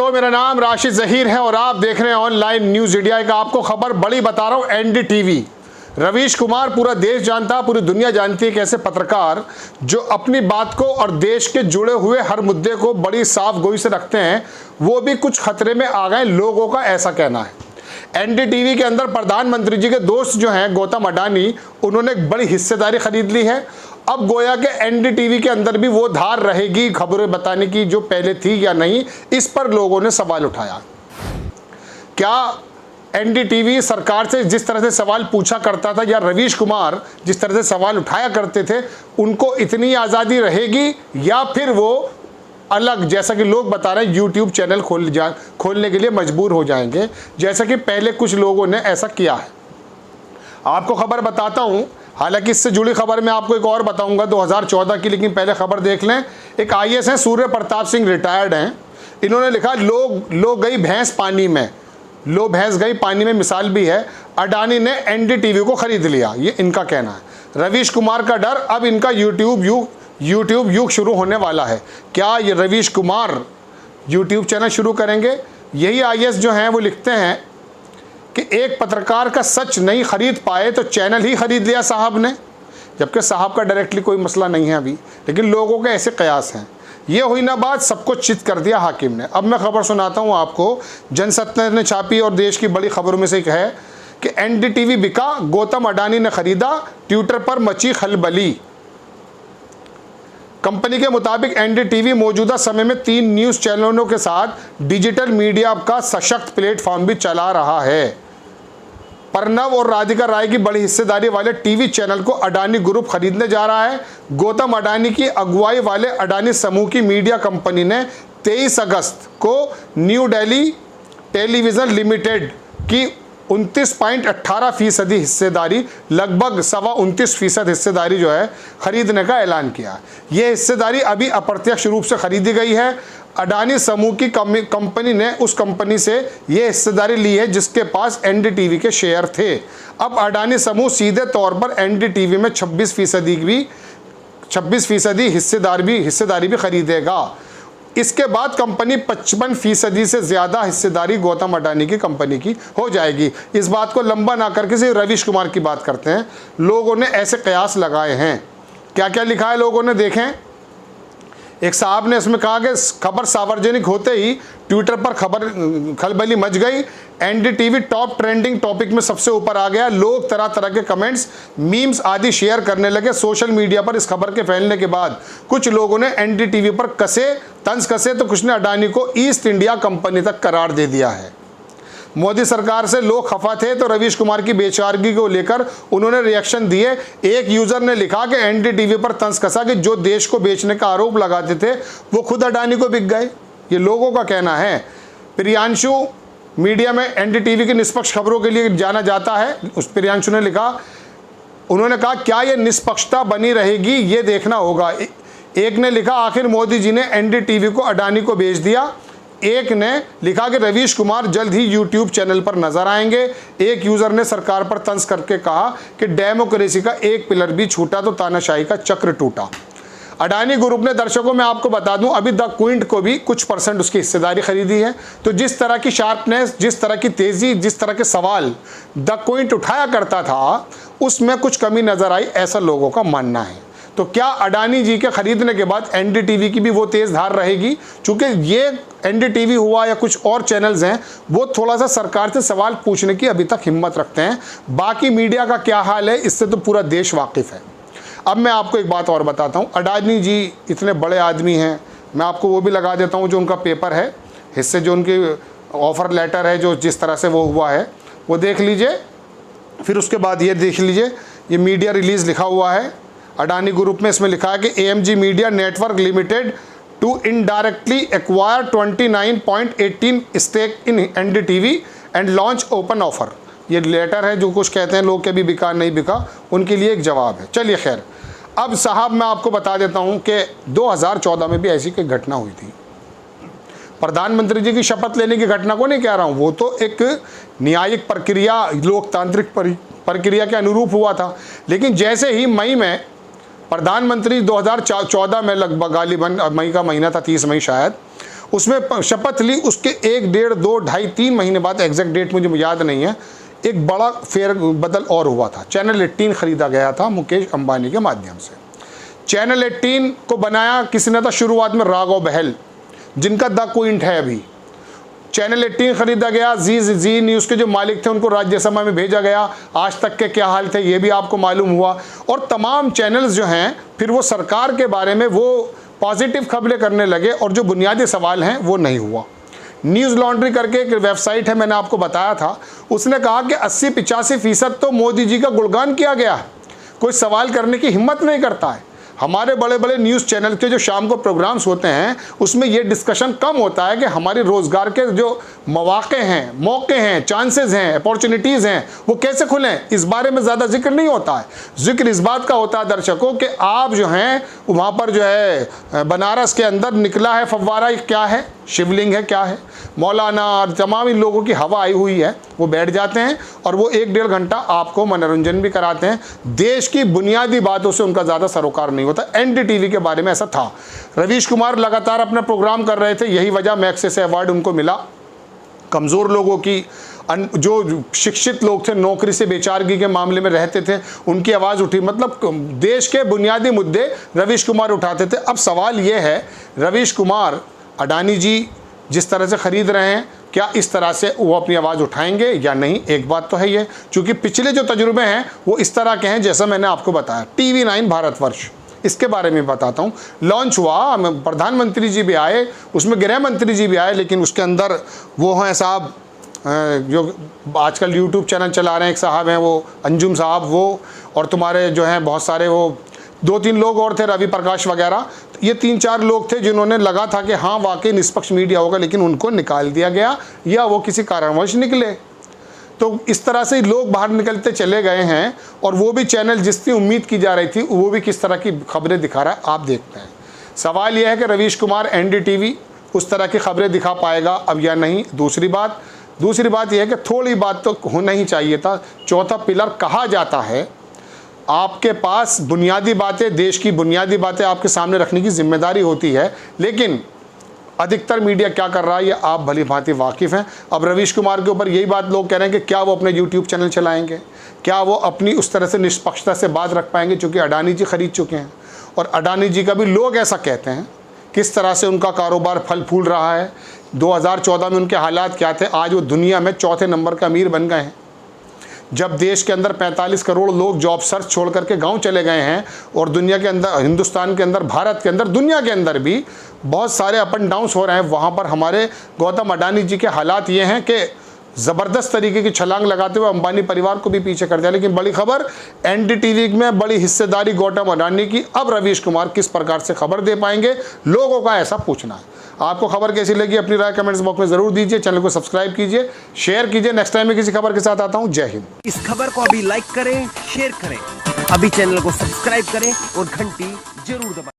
तो मेरा नाम राशिद ज़हीर है और आप देख रहे हैं ऑनलाइन न्यूज़ इंडिया का। आपको खबर बड़ी बता रहा हूँ। एनडीटीवी रवीश कुमार पूरा देश जानता, पूरी दुनिया जानती है कि ऐसे पत्रकार जो अपनी बात को और देश के जुड़े हुए हर मुद्दे को बड़ी साफ गोई से रखते हैं, वो भी कुछ खतरे में आ गए, लोगों का ऐसा कहना है। एनडीटीवी के अंदर प्रधानमंत्री जी के दोस्त जो हैं गौतम अडानी, उन्होंने एक बड़ी हिस्सेदारी खरीद ली है। अब गोया के एनडीटीवी के अंदर भी वो धार रहेगी खबरें बताने की जो पहले थी या नहीं, इस पर लोगों ने सवाल उठाया। क्या एनडीटीवी सरकार से जिस तरह से सवाल पूछा करता था या रवीश कुमार जिस तरह से सवाल उठाया करते थे, उनको इतनी आज़ादी रहेगी या फिर वो अलग, जैसा कि लोग बता रहे हैं, यूट्यूब चैनल खोलने के लिए मजबूर हो जाएंगे, जैसा कि पहले कुछ लोगों ने ऐसा किया है। आपको खबर बताता हूं, हालांकि इससे जुड़ी खबर मैं आपको एक और बताऊंगा 2014 की, लेकिन पहले खबर देख लें। एक आईएएस हैं सूर्य प्रताप सिंह, रिटायर्ड हैं। इन्होंने लिखा लो गई भैंस पानी में, लो भैंस गई पानी में मिसाल भी है। अडानी ने एनडीटीवी को खरीद लिया, ये इनका कहना है। रवीश कुमार का डर, अब इनका यूट्यूब युग शुरू होने वाला है। क्या ये रवीश कुमार यूट्यूब चैनल शुरू करेंगे? यही आईएएस जो हैं वो लिखते हैं कि एक पत्रकार का सच नहीं खरीद पाए तो चैनल ही खरीद लिया साहब ने, जबकि साहब का डायरेक्टली कोई मसला नहीं है अभी, लेकिन लोगों के ऐसे कयास हैं। ये हुई ना बात, सबको चित कर दिया हाकिम ने। अब मैं खबर सुनाता हूँ आपको, जनसत्ता ने छापी और देश की बड़ी खबरों में से एक है कि एनडीटीवी बिका, गौतम अडानी ने खरीदा, ट्विटर पर मची खलबली। कंपनी के मुताबिक एनडीटीवी मौजूदा समय में 3 न्यूज़ चैनलों के साथ डिजिटल मीडिया का सशक्त प्लेटफॉर्म भी चला रहा है। प्रणव और राधिका राय की बड़ी हिस्सेदारी वाले टीवी चैनल को अडानी ग्रुप खरीदने जा रहा है। गौतम अडानी की अगुवाई वाले अडानी समूह की मीडिया कंपनी ने 23 अगस्त को न्यू दिल्ली टेलीविज़न लिमिटेड की 29.18% हिस्सेदारी, लगभग 29.25% हिस्सेदारी जो है खरीदने का ऐलान किया। यह हिस्सेदारी अभी अप्रत्यक्ष रूप से खरीदी गई है। अडानी समूह की कंपनी ने उस कंपनी से यह हिस्सेदारी ली है जिसके पास एनडीटीवी के शेयर थे। अब अडानी समूह सीधे तौर पर एनडीटीवी में 26% हिस्सेदारी भी खरीदेगा। इसके बाद कंपनी 55% से ज़्यादा हिस्सेदारी गौतम अडानी की कंपनी की हो जाएगी। इस बात को लंबा ना करके सिर्फ रवीश कुमार की बात करते हैं। लोगों ने ऐसे कयास लगाए हैं। क्या क्या लिखा है लोगों ने, देखें। एक साहब ने इसमें कहा कि खबर सार्वजनिक होते ही ट्विटर पर खलबली मच गई। एनडीटीवी टॉप ट्रेंडिंग टॉपिक में सबसे ऊपर आ गया। लोग तरह तरह के कमेंट्स, मीम्स आदि शेयर करने लगे। सोशल मीडिया पर इस खबर के फैलने के बाद कुछ लोगों ने एनडीटीवी पर तंज कसे तो कुछ ने अडानी को ईस्ट इंडिया कंपनी तक करार दे दिया है। मोदी सरकार से लोग खफा थे तो रवीश कुमार की बेचारगी को लेकर उन्होंने रिएक्शन दिए। एक यूजर ने लिखा कि एनडीटीवी पर तंज कसा कि जो देश को बेचने का आरोप लगाते थे वो खुद अडानी को बिक गए। ये लोगों का कहना है। प्रियांशु मीडिया में एनडीटीवी की निष्पक्ष खबरों के लिए जाना जाता है। उस प्रियांशु ने लिखा, उन्होंने कहा क्या ये निष्पक्षता बनी रहेगी, ये देखना होगा। एक ने लिखा आखिर मोदी जी ने एनडीटीवी को अडानी को बेच दिया। एक ने लिखा कि रवीश कुमार जल्द ही यूट्यूब चैनल पर नजर आएंगे। एक यूजर ने सरकार पर तंज करके कहा कि डेमोक्रेसी का एक पिलर भी छूटा तो तानाशाही का चक्र टूटा। अडानी ग्रुप ने, दर्शकों मैं आपको बता दूं, अभी द क्विंट को भी कुछ % उसकी हिस्सेदारी खरीदी है। तो जिस तरह की शार्पनेस, जिस तरह की तेजी, जिस तरह के सवाल द क्विंट उठाया करता था, उसमें कुछ कमी नजर आई, ऐसा लोगों का मानना है। तो क्या अडानी जी के खरीदने के बाद एनडीटीवी की भी वो तेज धार रहेगी? चूंकि ये एनडीटीवी हुआ या कुछ और चैनल्स हैं, वो थोड़ा सा सरकार से सवाल पूछने की अभी तक हिम्मत रखते हैं। बाकी मीडिया का क्या हाल है, इससे तो पूरा देश वाकिफ है। अब मैं आपको एक बात और बताता हूँ। अडानी जी इतने बड़े आदमी हैं, मैं आपको वो भी लगा देता हूँ जो उनका पेपर है, हिस्से जो उनकी ऑफ़र लेटर है, जो जिस तरह से वो हुआ है वो देख लीजिए। फिर उसके बाद ये देख लीजिए, ये मीडिया रिलीज़ लिखा हुआ है अडानी ग्रुप में। इसमें लिखा है कि AMG media network limited to indirectly acquire 29.18 stake in NDTV and launch open offer. ये लेटर है, जो कुछ कहते हैं लोग के भी बिका नहीं बिका, उनके लिए एक जवाब है। चलिए खैर, अब साहब मैं आपको बता देता हूँ कि 2014 में भी ऐसी कोई घटना हुई थी। प्रधानमंत्री जी की शपथ लेने की घटना को नहीं कह रहा हूँ, वो तो एक न्यायिक प्रक्रिया, लोकतांत्रिक प्रक्रिया के अनुरूप हुआ था। लेकिन जैसे ही मई में प्रधानमंत्री 2014 में लगभग गालिबन मई का महीना था, 30 मई शायद, उसमें शपथ ली, उसके 1, 1.5, 2, 2.5, 3 महीने बाद, एग्जैक्ट डेट मुझे याद नहीं है, एक बड़ा फेर बदल और हुआ था। चैनल 18 खरीदा गया था मुकेश अंबानी के माध्यम से। चैनल 18 को बनाया किसने था? शुरुआत में राघव बहल, जिनका द क्विंट है अभी। चैनल 18 खरीदा गया, जी न्यूज़ के जो मालिक थे उनको राज्यसभा में भेजा गया। आज तक के क्या हाल थे ये भी आपको मालूम हुआ। और तमाम चैनल्स जो हैं फिर वो सरकार के बारे में वो पॉजिटिव खबरें करने लगे और जो बुनियादी सवाल हैं वो नहीं हुआ। न्यूज़ लॉन्ड्री करके एक वेबसाइट है, मैंने आपको बताया था, उसने कहा कि 80-85% तो मोदी जी का गुणगान किया गया है, कोई सवाल करने की हिम्मत नहीं करता है। हमारे बड़े बड़े न्यूज़ चैनल के जो शाम को प्रोग्राम्स होते हैं उसमें ये डिस्कशन कम होता है कि हमारे रोज़गार के जो मौके हैं, चांसेस हैं, अपॉर्चुनिटीज़ हैं, वो कैसे खुलें, इस बारे में ज़्यादा जिक्र नहीं होता है। जिक्र इस बात का होता है दर्शकों कि आप जो हैं वहाँ पर जो है बनारस के अंदर निकला है फव्वारा, क्या है, शिवलिंग है, क्या है, मौलाना और तमाम इन लोगों की हवा आई हुई है, वो बैठ जाते हैं और वो 1-1.5 घंटा आपको मनोरंजन भी कराते हैं। देश की बुनियादी बातों से उनका ज़्यादा सरोकार नहीं होता। NDTV के बारे में ऐसा था। रवीश कुमार लगातार अपना प्रोग्राम कर रहे थे, यही वजह मैग्सेसे अवार्ड उनको मिला। कमज़ोर लोगों की, जो शिक्षित लोग थे, नौकरी से बेचारगी के मामले में रहते थे, उनकी आवाज़ उठी। मतलब देश के बुनियादी मुद्दे रवीश कुमार उठाते थे। अब सवाल ये है, रवीश कुमार अडानी जी जिस तरह से ख़रीद रहे हैं, क्या इस तरह से वो अपनी आवाज़ उठाएंगे या नहीं? एक बात तो है ये, क्योंकि पिछले जो तजुर्बे हैं वो इस तरह के हैं जैसा मैंने आपको बताया। TV9 भारतवर्ष, इसके बारे में बताता हूँ। लॉन्च हुआ, प्रधानमंत्री जी भी आए, उसमें गृह मंत्री जी भी आए, लेकिन उसके अंदर वो हैं साहब जो आजकल YouTube चैनल चला रहे हैं, एक साहब हैं वो अंजुम साहब, वो और तुम्हारे जो हैं बहुत सारे वो 2-3 लोग और थे, रवि प्रकाश वगैरह। ये 3-4 लोग थे जिन्होंने लगा था कि हाँ वाकई निष्पक्ष मीडिया होगा, लेकिन उनको निकाल दिया गया या वो किसी कारणवश निकले। तो इस तरह से लोग बाहर निकलते चले गए हैं और वो भी चैनल जिसकी उम्मीद की जा रही थी वो भी किस तरह की खबरें दिखा रहा है आप देखते हैं। सवाल यह है कि रवीश कुमार NDTV उस तरह की खबरें दिखा पाएगा अब या नहीं। दूसरी बात यह है कि थोड़ी बात तो होना ही चाहिए था। चौथा पिलर कहा जाता है, आपके पास बुनियादी बातें, देश की बुनियादी बातें आपके सामने रखने की जिम्मेदारी होती है, लेकिन अधिकतर मीडिया क्या कर रहा है ये आप भली भांति वाकिफ़ हैं। अब रवीश कुमार के ऊपर यही बात लोग कह रहे हैं कि क्या वो अपने YouTube चैनल चलाएंगे, क्या वो अपनी उस तरह से निष्पक्षता से बात रख पाएंगे, चूँकि अडानी जी खरीद चुके हैं और अडानी जी का भी लोग ऐसा कहते हैं। किस तरह से उनका कारोबार फल फूल रहा है, 2014 में उनके हालात क्या थे, आज वो दुनिया में 4थे नंबर का अमीर बन गए हैं। जब देश के अंदर 45 करोड़ लोग जॉब सर्च छोड़ करके गांव चले गए हैं और दुनिया के अंदर, हिंदुस्तान के अंदर, भारत के अंदर, दुनिया के अंदर भी बहुत सारे अप एंड डाउन्स हो रहे हैं, वहाँ पर हमारे गौतम अडानी जी के हालात ये हैं कि ज़बरदस्त तरीके की छलांग लगाते हुए अंबानी परिवार को भी पीछे कर दिया। लेकिन बड़ी खबर, NDTV में बड़ी हिस्सेदारी गौतम अडानी की। अब रवीश कुमार किस प्रकार से खबर दे पाएंगे, लोगों का ऐसा पूछना है। आपको खबर कैसी लगी अपनी राय कमेंट्स बॉक्स में ज़रूर दीजिए। चैनल को सब्सक्राइब कीजिए, शेयर कीजिए। नेक्स्ट टाइम में किसी खबर के साथ आता हूँ। जय हिंद। इस खबर को अभी लाइक करें, शेयर करें, अभी चैनल को सब्सक्राइब करें और घंटी जरूर दबाएं।